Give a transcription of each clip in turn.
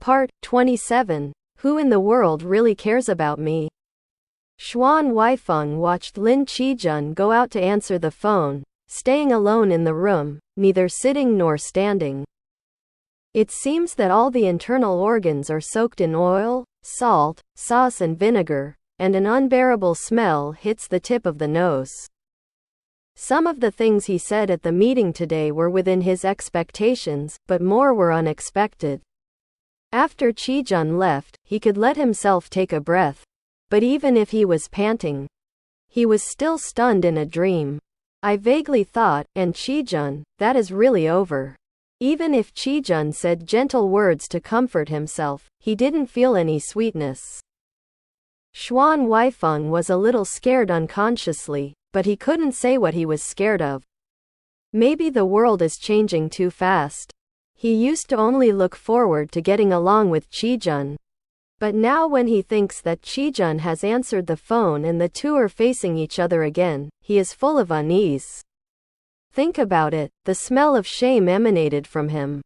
Part 27. Who in the world really cares about me? Xuan Huaifeng watched Lin Qijun go out to answer the phone, staying alone in the room, neither sitting nor standing. It seems that all the internal organs are soaked in oil, salt, sauce and vinegar, and an unbearable smell hits the tip of the nose. Some of the things he said at the meeting today were within his expectations, but more were unexpected. After Qijun left, he could let himself take a breath. But even if he was panting, he was still stunned in a dream. I vaguely thought, and Qijun, that is really over. Even if Qijun said gentle words to comfort himself, he didn't feel any sweetness. Xuan Huaifeng was a little scared unconsciously, but he couldn't say what he was scared of. Maybe the world is changing too fast. He used to only look forward to getting along with Qijun. But now when he thinks that Qijun has answered the phone and the two are facing each other again, he is full of unease. Think about it, the smell of shame emanated from him.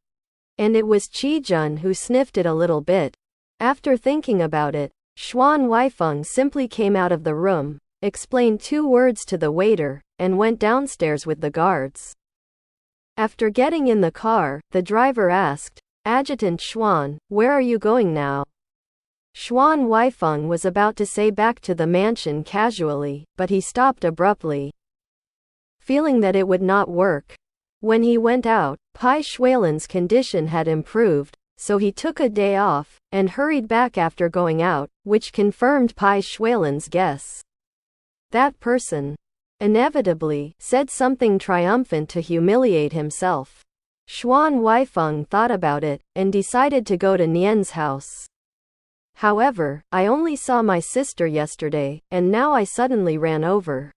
And it was Qijun who sniffed it a little bit. After thinking about it, Xuan Huaifeng simply came out of the room, explained 2 words to the waiter, and went downstairs with the guards. After getting in the car, the driver asked, "Adjutant Xuan, where are you going now?" Xuan Huaifeng was about to say back to the mansion casually, but he stopped abruptly, feeling that it would not work. When he went out, Bai Xuelan's condition had improved, so he took a day off, and hurried back after going out, which confirmed Bai Xuelan's guess. That person, inevitably, said something triumphant to humiliate himself. Xuan Huaifeng thought about it, and decided to go to Nian's house. However, I only saw my sister yesterday, and now I suddenly ran over.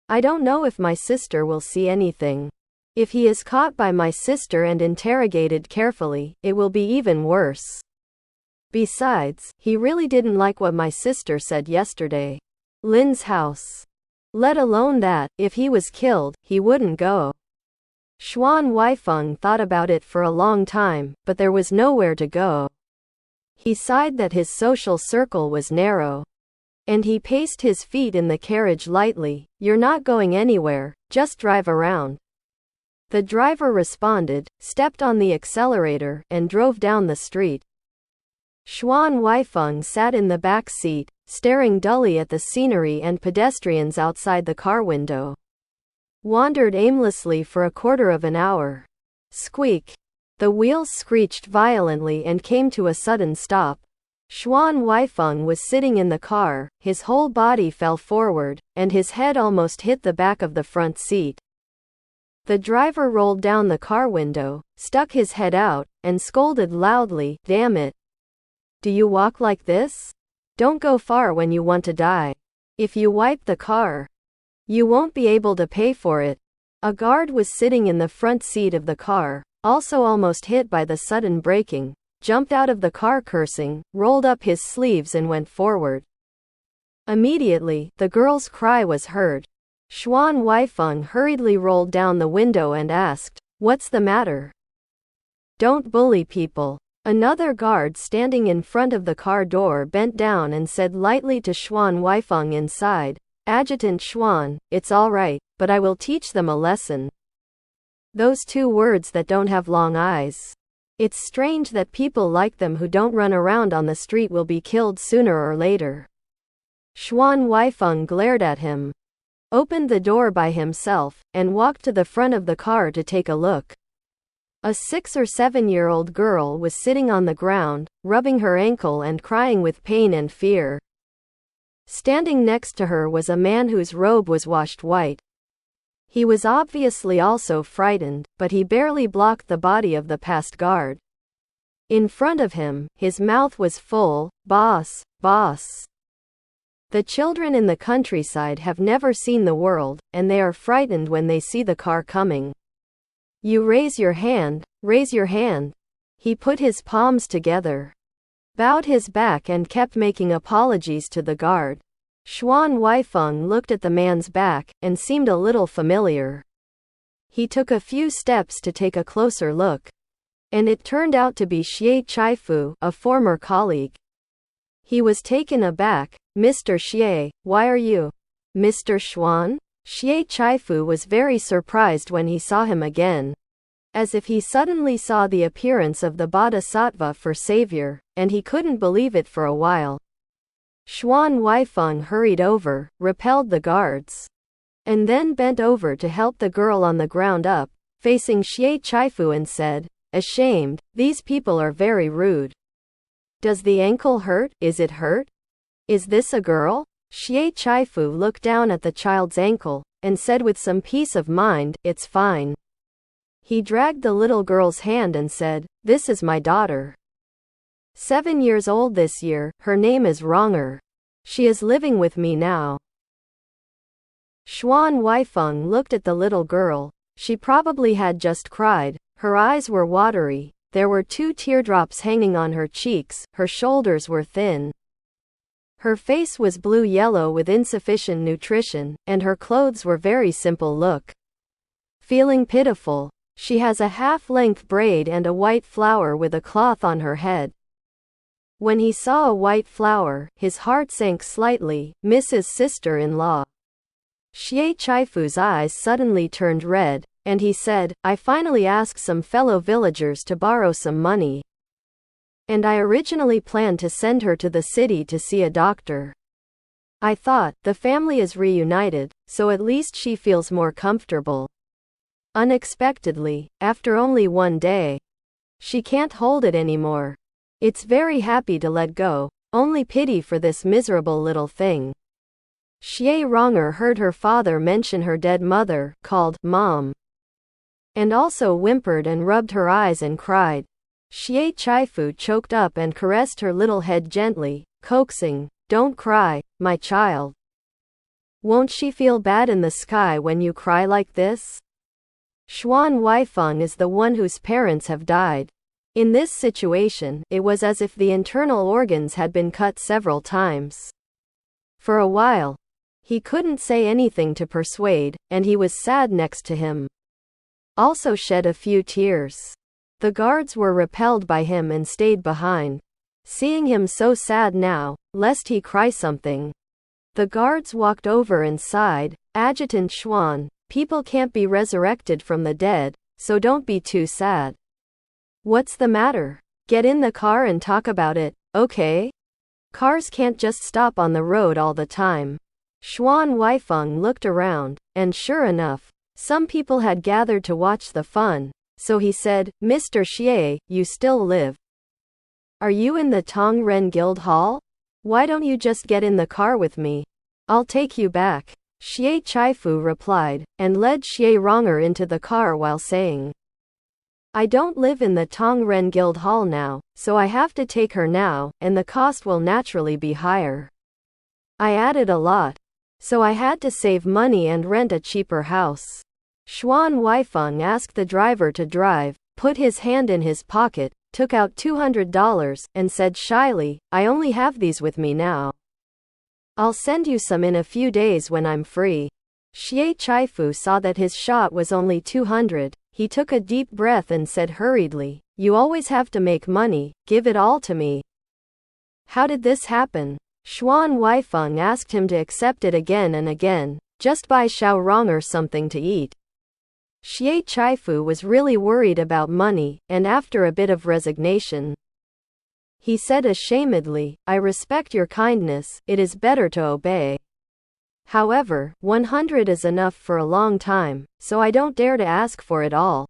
I don't know if my sister will see anything. If he is caught by my sister and interrogated carefully, it will be even worse. Besides, he really didn't like what my sister said yesterday. Lin's house. Let alone that, if he was killed, he wouldn't go. Xuan Huaifeng thought about it for a long time, but there was nowhere to go. He sighed that his social circle was narrow. And he paced his feet in the carriage lightly. "You're not going anywhere, just drive around." The driver responded, stepped on the accelerator, and drove down the street. Xuan Huaifeng sat in the back seat, staring dully at the scenery and pedestrians outside the car window. Wandered aimlessly for a quarter of an hour. Squeak! The wheels screeched violently and came to a sudden stop. Xuan Huaifeng was sitting in the car, his whole body fell forward, and his head almost hit the back of the front seat. The driver rolled down the car window, stuck his head out, and scolded loudly, "Damn it! Do you walk like this? Don't go far when you want to die. If you wipe the car, you won't be able to pay for it." A guard was sitting in the front seat of the car, also almost hit by the sudden braking, jumped out of the car cursing, rolled up his sleeves and went forward. Immediately, the girl's cry was heard. Xuan Huaifeng hurriedly rolled down the window and asked, "What's the matter?" "Don't bully people." Another guard standing in front of the car door bent down and said lightly to Xuan Huaifeng inside, "Adjutant Xuan, it's all right, but I will teach them a lesson." Those 2 words that don't have long eyes. It's strange that people like them who don't run around on the street will be killed sooner or later. Xuan Huaifeng glared at him, opened the door by himself, and walked to the front of the car to take a look. A 6 or 7-year-old girl was sitting on the ground, rubbing her ankle and crying with pain and fear. Standing next to her was a man whose robe was washed white. He was obviously also frightened, but he barely blocked the body of the past guard. In front of him, his mouth was full, "Boss, boss." The children in the countryside have never seen the world, and they are frightened when they see the car coming. "You raise your hand, raise your hand." He put his palms together, bowed his back and kept making apologies to the guard. Xuan Huaifeng looked at the man's back, and seemed a little familiar. He took a few steps to take a closer look. And it turned out to be Xie Chaifu, a former colleague. He was taken aback. Mr. Xie, why are you? Mr. Xuan? Xie Chaifu was very surprised when he saw him again. As if he suddenly saw the appearance of the Bodhisattva for savior, and he couldn't believe it for a while. Xuan Huaifeng hurried over, repelled the guards, and then bent over to help the girl on the ground up, facing Xie Chaifu and said, ashamed, these people are very rude. Does the ankle hurt? Is it hurt? Is this a girl? Xie Chaifu looked down at the child's ankle, and said with some peace of mind, it's fine. He dragged the little girl's hand and said, this is my daughter. 7 years old this year, her name is Wronger. She is living with me now. Xuan Huaifeng looked at the little girl. She probably had just cried. Her eyes were watery. There were 2 teardrops hanging on her cheeks. Her shoulders were thin. Her face was blue-yellow with insufficient nutrition, and her clothes were very simple look. Feeling pitiful, she has a half-length braid and a white flower with a cloth on her head. When he saw a white flower, his heart sank slightly. Mrs. Sister-in-law. Xie Chaifu's eyes suddenly turned red, and he said, I finally asked some fellow villagers to borrow some money. And I originally planned to send her to the city to see a doctor. I thought, the family is reunited, so at least she feels more comfortable. Unexpectedly, after only 1 day, she can't hold it anymore. It's very happy to let go, only pity for this miserable little thing. Xie Wronger heard her father mention her dead mother, called Mom, and also whimpered and rubbed her eyes and cried. Xie Chaifu choked up and caressed her little head gently, coaxing, don't cry, my child. Won't she feel bad in the sky when you cry like this? Xuan Huaifeng is the one whose parents have died. In this situation, it was as if the internal organs had been cut several times. For a while, he couldn't say anything to persuade, and he was sad next to him. Also shed a few tears. The guards were repelled by him and stayed behind. Seeing him so sad now, lest he cry something, the guards walked over and sighed, Adjutant Xuan, people can't be resurrected from the dead, so don't be too sad. What's the matter? Get in the car and talk about it, okay? Cars can't just stop on the road all the time. Xuan Huaifeng looked around, and sure enough, some people had gathered to watch the fun, so he said, Mr. Xie, you still live. Are you in the Tongren Guild Hall? Why don't you just get in the car with me? I'll take you back. Xie Chaifu replied, and led Xie Wronger into the car while saying, I don't live in the Tongren Guild Hall now, so I have to take her now, and the cost will naturally be higher. I added a lot, so I had to save money and rent a cheaper house. Xuan Huaifeng asked the driver to drive, put his hand in his pocket, took out $200, and said shyly, I only have these with me now. I'll send you some in a few days when I'm free. Xie Chaifu saw that his shot was only 200. He took a deep breath and said hurriedly, you always have to make money, give it all to me. How did this happen? Xuan Huaifeng asked him to accept it again and again. Just buy Xiao Wronger something to eat. Xie Chaifu was really worried about money, and after a bit of resignation, he said ashamedly, I respect your kindness, it is better to obey. However, 100 is enough for a long time, so I don't dare to ask for it all.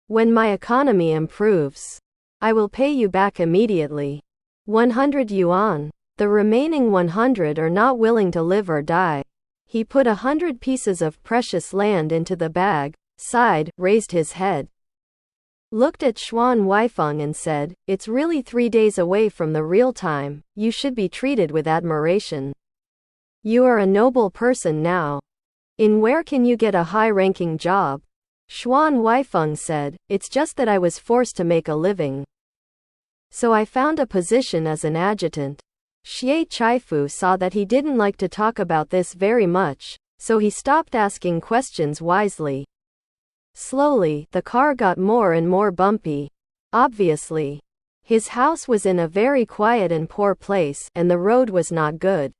When my economy improves, I will pay you back immediately. 100 yuan. The remaining 100 are not willing to live or die. He put 100 pieces of precious land into the bag, sighed, raised his head, looked at Xuan Huaifeng and said, it's really 3 days away from the real time, you should be treated with admiration. You are a noble person now. In where can you get a high-ranking job? Xuan Huaifeng said, it's just that I was forced to make a living. So I found a position as an adjutant. Xie Chaifu saw that he didn't like to talk about this very much, so he stopped asking questions wisely. Slowly, the car got more and more bumpy. Obviously, his house was in a very quiet and poor place, and the road was not good.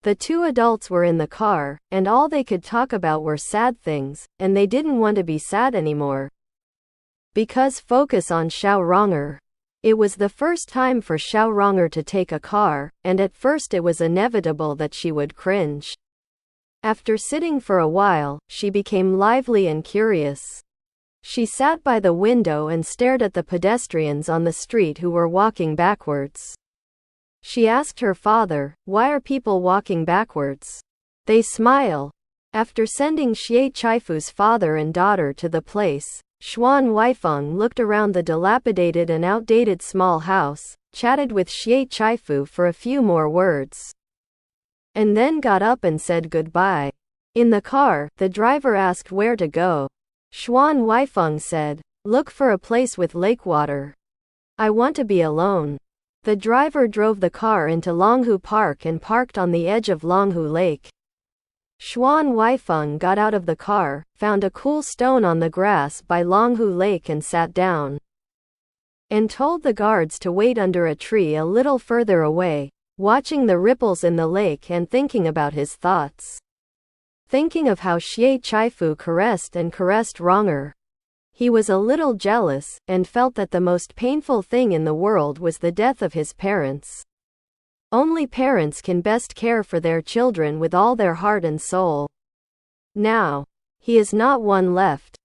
The two adults were in the car, and all they could talk about were sad things, and they didn't want to be sad anymore. Because focus on Xiaoranger. It was the first time for Xiaoranger to take a car, and at first it was inevitable that she would cringe. After sitting for a while, she became lively and curious. She sat by the window and stared at the pedestrians on the street who were walking backwards. She asked her father, "Why are people walking backwards? They smile." After sending Xie Chaifu's father and daughter to the place, Xuan Huaifeng looked around the dilapidated and outdated small house, chatted with Xie Chaifu for a few more words, and then got up and said goodbye. In the car, the driver asked where to go. Xuan Huaifeng said, "Look for a place with lake water. I want to be alone." The driver drove the car into Longhu Park and parked on the edge of Longhu Lake. Xuan Huaifeng got out of the car, found a cool stone on the grass by Longhu Lake and sat down, and told the guards to wait under a tree a little further away, watching the ripples in the lake and thinking about his thoughts. Thinking of how Xie Chaifu caressed Ranger. He was a little jealous, and felt that the most painful thing in the world was the death of his parents. Only parents can best care for their children with all their heart and soul. Now, he is not one left.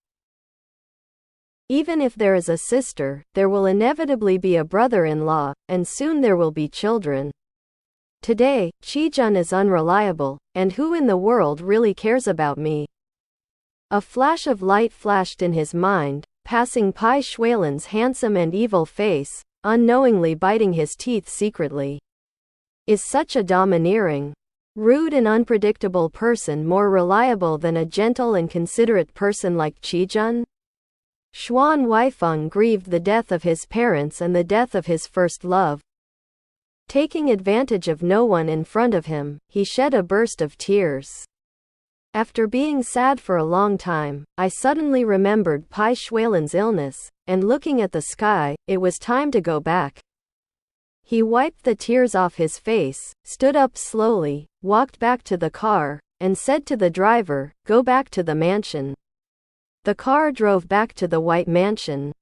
Even if there is a sister, there will inevitably be a brother-in-law, and soon there will be children. Today, Qijun is unreliable, and who in the world really cares about me? A flash of light flashed in his mind, passing Bai Xuelan's handsome and evil face, unknowingly biting his teeth secretly. Is such a domineering, rude and unpredictable person more reliable than a gentle and considerate person like Qijun? Xuan Huaifeng grieved the death of his parents and the death of his first love. Taking advantage of no one in front of him, he shed a burst of tears. After being sad for a long time, I suddenly remembered Bai Xuelan's illness, and looking at the sky, it was time to go back. He wiped the tears off his face, stood up slowly, walked back to the car, and said to the driver, "Go back to the mansion." The car drove back to the white mansion.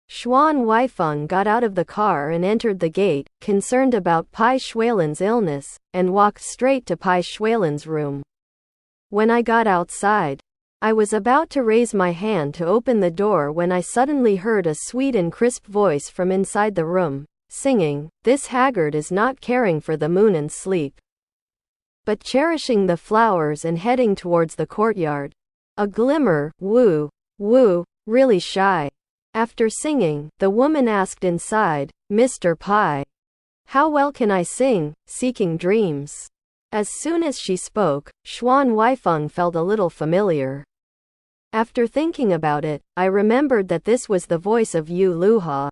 Xuan Huaifeng got out of the car and entered the gate, concerned about Bai Xuelan's illness, and walked straight to Bai Xuelan's room. When I got outside, I was about to raise my hand to open the door when I suddenly heard a sweet and crisp voice from inside the room, singing, "This haggard is not caring for the moon and sleep, but cherishing the flowers and heading towards the courtyard. A glimmer, woo, woo, really shy." After singing, the woman asked inside, "Mr. Pai, how well can I sing, seeking dreams?" As soon as she spoke, Xuan Huaifeng felt a little familiar. After thinking about it, I remembered that this was the voice of Yu Luha,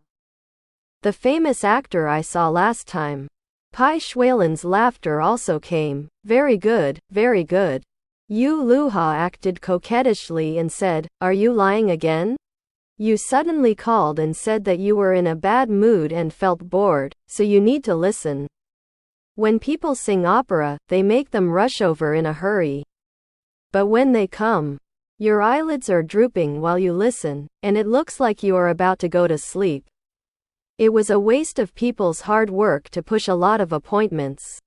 the famous actor I saw last time. Bai Xuelan's laughter also came. Very good, very good. Yu Luha acted coquettishly and said, "Are you lying again? You suddenly called and said that you were in a bad mood and felt bored, so you need to listen. When people sing opera, they make them rush over in a hurry. But when they come, your eyelids are drooping while you listen, and it looks like you are about to go to sleep. It was a waste of people's hard work to push a lot of appointments.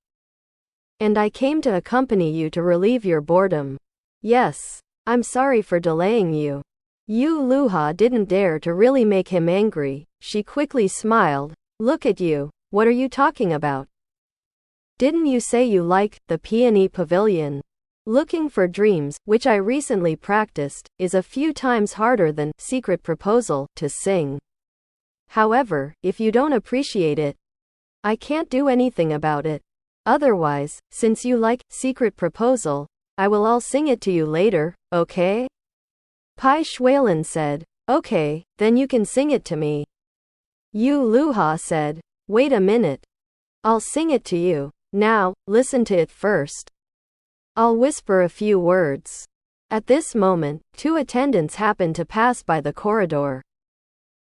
And I came to accompany you to relieve your boredom. Yes, I'm sorry for delaying you." Yu Luha didn't dare to really make him angry. She quickly smiled. "Look at you, what are you talking about? Didn't you say you like the peony pavilion? Looking for dreams, which I recently practiced, is a few times harder than secret proposal to sing. However, if you don't appreciate it, I can't do anything about it. Otherwise, since you like secret proposal, I will all sing it to you later, okay?" Bai Xuelan said, "Okay, then you can sing it to me." Yu Luha said, "Wait a minute. I'll sing it to you. Now, listen to it first. I'll whisper a few words." At this moment, two attendants happened to pass by the corridor.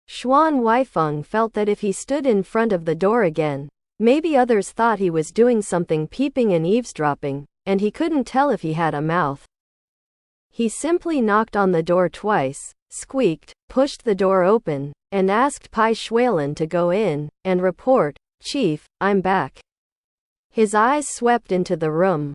Xuan Huaifeng felt that if he stood in front of the door again, maybe others thought he was doing something peeping and eavesdropping, and he couldn't tell if he had a mouth. He simply knocked on the door twice, squeaked, pushed the door open, and asked Bai Xuelan to go in and report, "Chief, I'm back." His eyes swept into the room.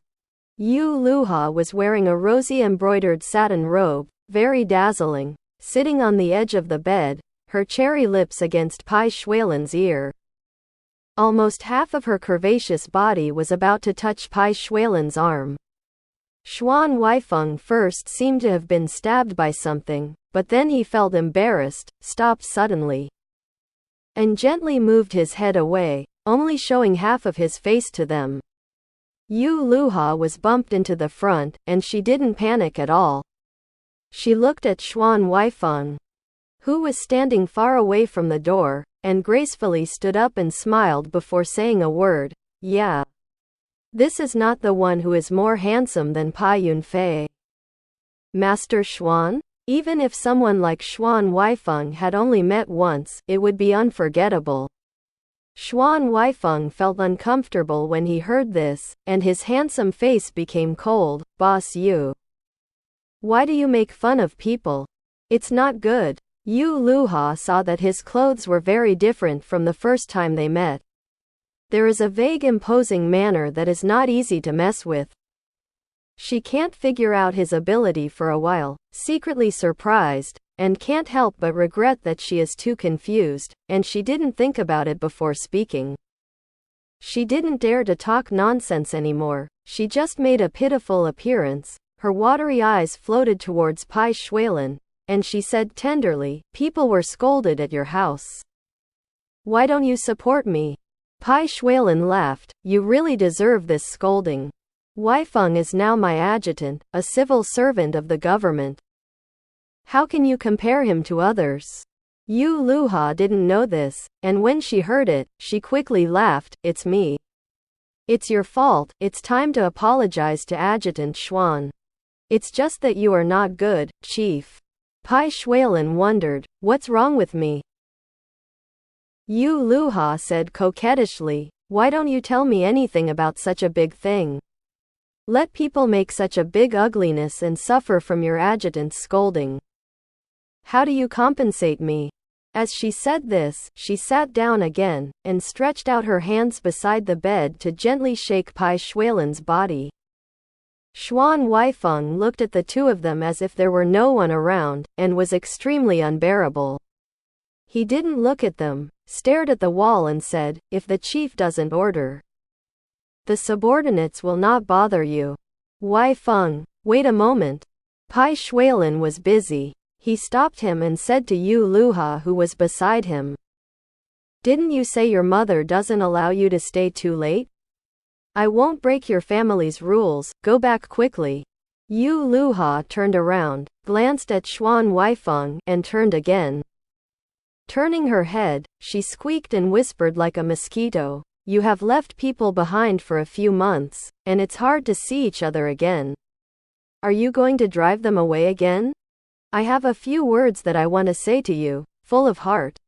Yu Luha was wearing a rosy embroidered satin robe, very dazzling, sitting on the edge of the bed, her cherry lips against Bai Xuelan's ear. Almost half of her curvaceous body was about to touch Bai Xuelan's arm. Xuan Huaifeng first seemed to have been stabbed by something, but then he felt embarrassed, stopped suddenly, and gently moved his head away, only showing half of his face to them. Yu Luha was bumped into the front, and she didn't panic at all. She looked at Xuan Huaifeng, who was standing far away from the door, and gracefully stood up and smiled before saying a word. "Yeah. This is not the one who is more handsome than Bai Yunfei. Master Xuan?" Even if someone like Xuan Huaifeng had only met once, it would be unforgettable. Xuan Huaifeng felt uncomfortable when he heard this, and his handsome face became cold. "Boss Yu. Why do you make fun of people? It's not good." Yu Luha saw that his clothes were very different from the first time they met. There is a vague imposing manner that is not easy to mess with. She can't figure out his ability for a while, secretly surprised, and can't help but regret that she is too confused, and she didn't think about it before speaking. She didn't dare to talk nonsense anymore, she just made a pitiful appearance, her watery eyes floated towards Bai Xuelan, and she said tenderly, "People were scolded at your house. Why don't you support me?" Bai Xuelan laughed, "You really deserve this scolding. Huaifeng is now my adjutant, a civil servant of the government. How can you compare him to others?" Yu Luha didn't know this, and when she heard it, she quickly laughed, "It's me. It's your fault, it's time to apologize to Adjutant Xuan. It's just that you are not good, Chief." Bai Xuelan wondered, "What's wrong with me?" Yu Luha said coquettishly, "Why don't you tell me anything about such a big thing? Let people make such a big ugliness and suffer from your adjutant's scolding. How do you compensate me?" As she said this, she sat down again, and stretched out her hands beside the bed to gently shake Bai Xuelan's body. Xuan Huaifeng looked at the two of them as if there were no one around, and was extremely unbearable. He didn't look at them, stared at the wall and said, "If the chief doesn't order, the subordinates will not bother you." "Huaifeng, wait a moment." Bai Xuelan was busy. He stopped him and said to Yu Luha, who was beside him, "Didn't you say your mother doesn't allow you to stay too late? I won't break your family's rules, go back quickly." Yu Luha turned around, glanced at Xuan Huaifeng, and turned again. Turning her head, she squeaked and whispered like a mosquito, "You have left people behind for a few months, and it's hard to see each other again. Are you going to drive them away again? I have a few words that I want to say to you, full of heart.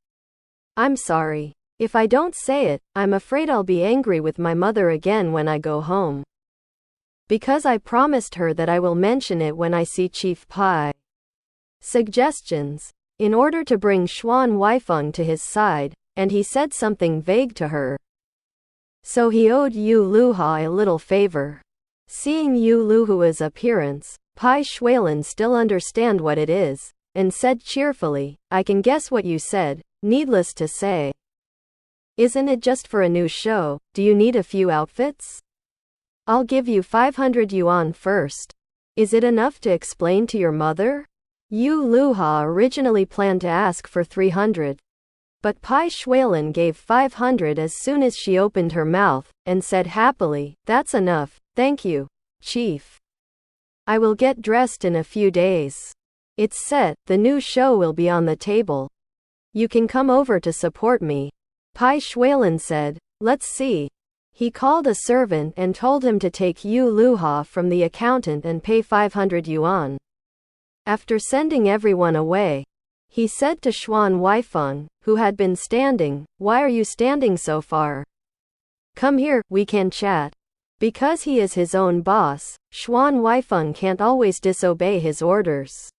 I'm sorry. If I don't say it, I'm afraid I'll be angry with my mother again when I go home. Because I promised her that I will mention it when I see Chief Pai." Suggestions. In order to bring Xuan Huaifeng to his side, and he said something vague to her. So he owed Yu Luha a little favor. Seeing Yu Luha's appearance, Bai Xuelan still understand what it is, and said cheerfully, "I can guess what you said, needless to say. Isn't it just for a new show? Do you need a few outfits? I'll give you 500 yuan first. Is it enough to explain to your mother?" Yu Luha originally planned to ask for 300. But Bai Xuelan gave 500 as soon as she opened her mouth, and said happily, "That's enough, thank you, Chief. I will get dressed in a few days. It's set, the new show will be on the table. You can come over to support me." Bai Xuelan said, "Let's see." He called a servant and told him to take Yu Luha from the accountant and pay 500 yuan. After sending everyone away, He said to Xuan Huaifeng, who had been standing, "Why are you standing so far? Come here, we can chat." Because he is his own boss, Xuan Huaifeng can't always disobey his orders.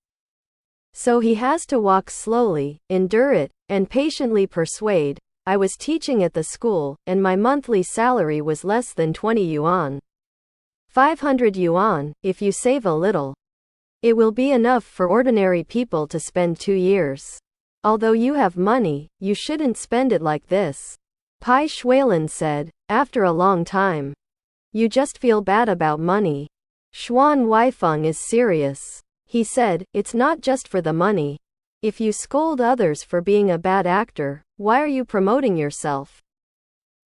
So he has to walk slowly, endure it, and patiently persuade. I was teaching at the school, and my monthly salary was less than 20 yuan. 500 yuan, if you save a little. It will be enough for ordinary people to spend 2 years. Although you have money, you shouldn't spend it like this. Bai Xuelan said, after a long time. You just feel bad about money. Xuan Huaifeng is serious. He said, it's not just for the money. If you scold others for being a bad actor, why are you promoting yourself?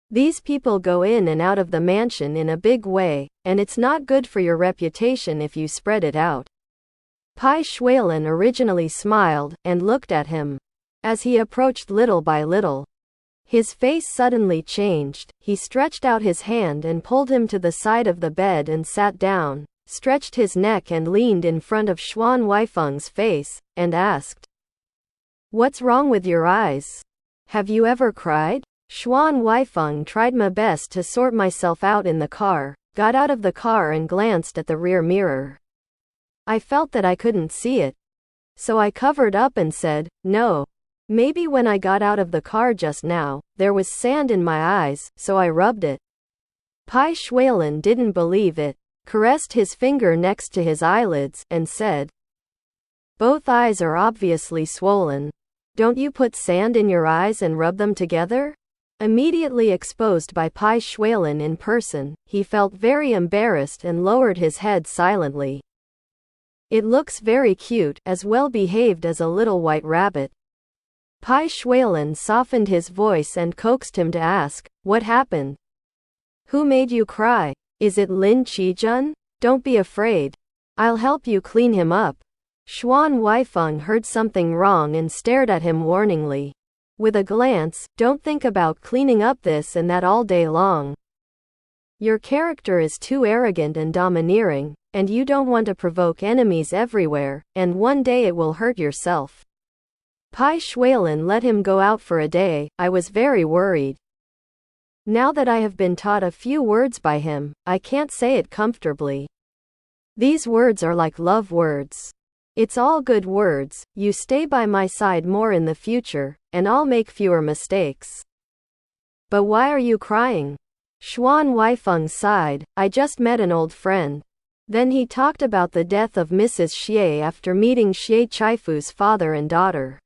These people go in and out of the mansion in a big way, and it's not good for your reputation if you spread it out. Bai Xuelan originally smiled and looked at him. As he approached little by little, his face suddenly changed. He stretched out his hand and pulled him to the side of the bed and sat down, stretched his neck and leaned in front of Xuan Huaifeng's face, and asked, "What's wrong with your eyes? Have you ever cried?" Xuan Huaifeng tried my best to sort myself out in the car, got out of the car and glanced at the rear mirror. I felt that I couldn't see it. So I covered up and said, "No. Maybe when I got out of the car just now, there was sand in my eyes, so I rubbed it." Bai Xuelan didn't believe it, caressed his finger next to his eyelids, and said, "Both eyes are obviously swollen. Don't you put sand in your eyes and rub them together?" Immediately exposed by Bai Xuelan in person, he felt very embarrassed and lowered his head silently. "It looks very cute, as well behaved as a little white rabbit." Bai Xuelan softened his voice and coaxed him to ask, "What happened? Who made you cry? Is it Lin Qijun? Don't be afraid. I'll help you clean him up." Xuan Huaifeng heard something wrong and stared at him warningly. With a glance, "Don't think about cleaning up this and that all day long. Your character is too arrogant and domineering, and you don't want to provoke enemies everywhere, and one day it will hurt yourself." Bai Xuelan let him go out for a day. I was very worried. Now that I have been taught a few words by him, I can't say it comfortably. These words are like love words. It's all good words. You stay by my side more in the future, and I'll make fewer mistakes. But why are you crying? Xuan Huaifeng sighed. I just met an old friend. Then he talked about the death of Mrs. Xie after meeting Xie Chaifu's father and daughter.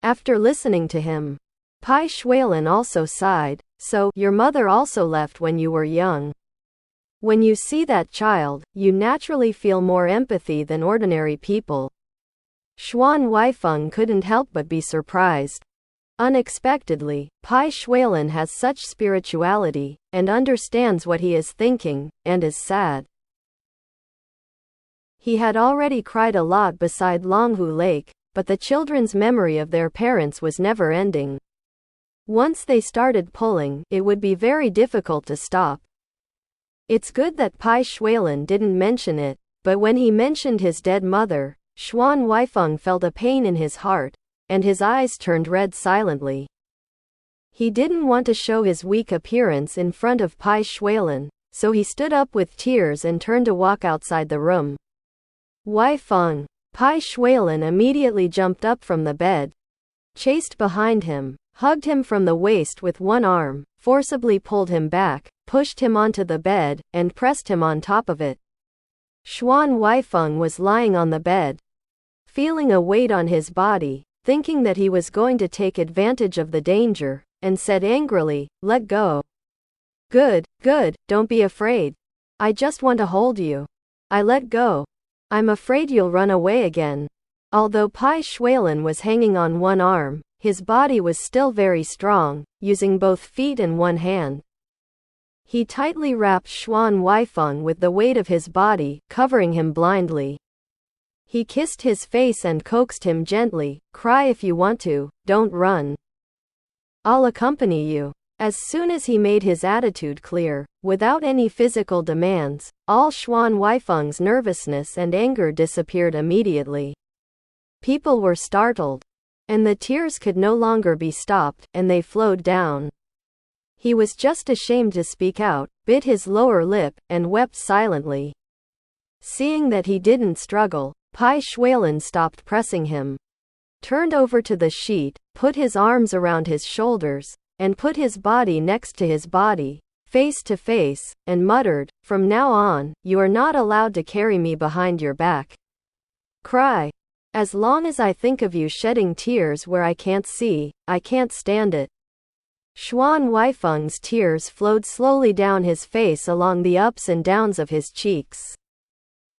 After listening to him, Bai Xuelan also sighed. So, your mother also left when you were young. When you see that child, you naturally feel more empathy than ordinary people. Xuan Huaifeng couldn't help but be surprised. Unexpectedly, Bai Xuelan has such spirituality, and understands what he is thinking, and is sad. He had already cried a lot beside Longhu Lake, but the children's memory of their parents was never ending. Once they started pulling, it would be very difficult to stop. It's good that Bai Xuelan didn't mention it, but when he mentioned his dead mother, Xuan Huaifeng felt a pain in his heart, and his eyes turned red silently. He didn't want to show his weak appearance in front of Bai Xuelan, so he stood up with tears and turned to walk outside the room. "Huaifeng!" Bai Xuelan immediately jumped up from the bed, chased behind him, hugged him from the waist with one arm, forcibly pulled him back, pushed him onto the bed, and pressed him on top of it. Xuan Huaifeng was lying on the bed, feeling a weight on his body, thinking that he was going to take advantage of the danger, and said angrily, "Let go." Good, don't be afraid. I just want to hold you." I let go. "I'm afraid you'll run away again." Although Bai Xuelan was hanging on one arm, his body was still very strong, using both feet and one hand. He tightly wrapped Xuan Huaifeng with the weight of his body, covering him blindly. He kissed his face and coaxed him gently, "Cry if you want to, don't run. I'll accompany you." As soon as he made his attitude clear, without any physical demands, all Xuan Huaifeng's nervousness and anger disappeared immediately. People were startled, and the tears could no longer be stopped, and they flowed down. He was just ashamed to speak out, bit his lower lip, and wept silently. Seeing that he didn't struggle, Bai Xuelan stopped pressing him, turned over to the sheet, put his arms around his shoulders, and put his body next to his body, face to face, and muttered, "From now on, you are not allowed to carry me behind your back. Cry. As long as I think of you shedding tears where I can't see, I can't stand it." Xuan Huaifeng's tears flowed slowly down his face along the ups and downs of his cheeks.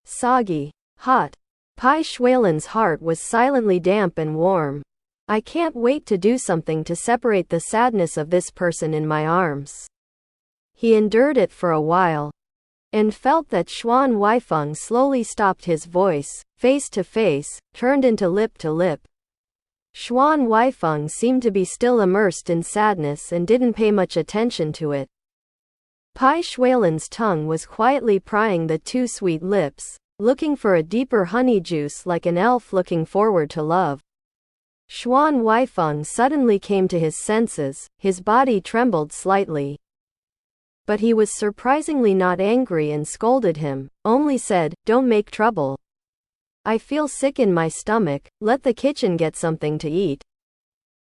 Soggy. Hot. Bai Xuelan's heart was silently damp and warm. I can't wait to do something to separate the sadness of this person in my arms. He endured it for a while, and felt that Xuan Huaifeng slowly stopped his voice, face to face, turned into lip to lip. Xuan Huaifeng seemed to be still immersed in sadness and didn't pay much attention to it. Bai Xuelan's tongue was quietly prying the two sweet lips, looking for a deeper honey juice like an elf looking forward to love. Xuan Huaifeng suddenly came to his senses, his body trembled slightly. But he was surprisingly not angry and scolded him, only said, "Don't make trouble. I feel sick in my stomach, let the kitchen get something to eat."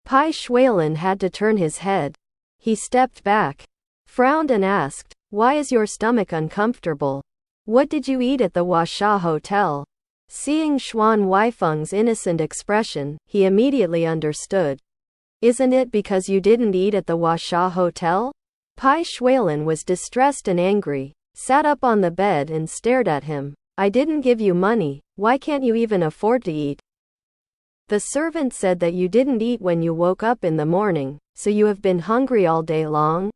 Bai Xuelan had to turn his head. He stepped back, frowned and asked, "Why is your stomach uncomfortable? What did you eat at the Huasha Hotel?" Seeing Xuan Huaifeng's innocent expression, he immediately understood. "Isn't it because you didn't eat at the Huasha Hotel?" Bai Xuelan was distressed and angry, sat up on the bed and stared at him. "I didn't give you money, why can't you even afford to eat? The servant said that you didn't eat when you woke up in the morning, so you have been hungry all day long?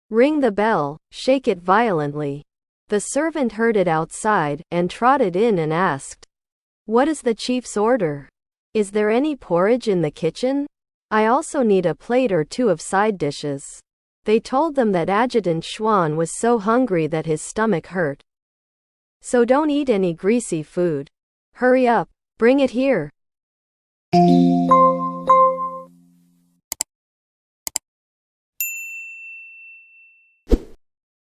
Ring the bell, shake it violently." The servant heard it outside, and trotted in and asked, "What is the chief's order? Is there any porridge in the kitchen? I also need a plate or two of side dishes." They told them that Adjutant Xuan was so hungry that his stomach hurt. "So don't eat any greasy food. Hurry up, bring it here."